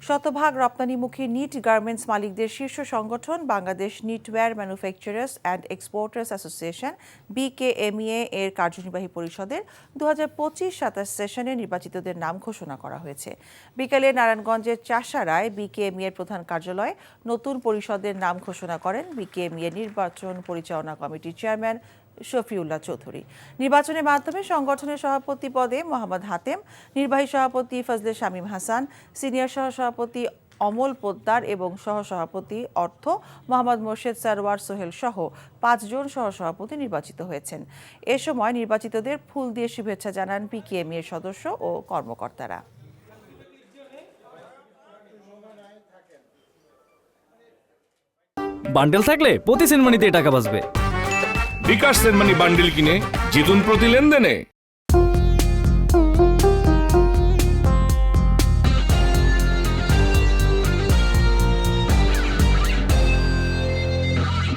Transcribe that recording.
শতভাগ রপ্তানিমুখী NEET garments মালিকদের শীর্ষ সংগঠন Bangladesh knitwear manufacturers and exporters association BKMEA এর কার্যনির্বাহী পরিষদের 2025-27 সেশনে নির্বাচিতদের নাম ঘোষণা করা হয়েছে। বিকেলে নারায়ণগঞ্জের চাষারায় বিকেএমইএ এর প্রধান কার্যালয়ে নতুন পরিষদের নাম ঘোষণা করেন বিকেএমইএ নির্বাচন পরিচালনা কমিটির চেয়ারম্যান শফিউল্লাহ চৌধুরী। নির্বাচনের মাধ্যমে সংগঠনের সভাপতি পদে মোহাম্মদ হাতেম, নির্বাহী সভাপতি ফজলে শামীম হাসান, সিনিয়র সহসভাপতি অমল পোদ্দার এবং সহসভাপতি অর্থ মোহাম্মদ মোর্শেদ সারওয়ার সোহেল সহ 5 জন সহসভাপতি নির্বাচিত হয়েছেন। এ সময় নির্বাচিতদের ফুল দিয়ে শুভেচ্ছা জানান বিকেএমইএ এর সদস্য ও কর্মকর্তারা। বান্ডেল থাকলে প্রতি সেনমানিতে টাকা বাঁচবে। বিকাশ সেনমানি বান্ডিল কিনে জিতুন প্রতি লেনদেনে।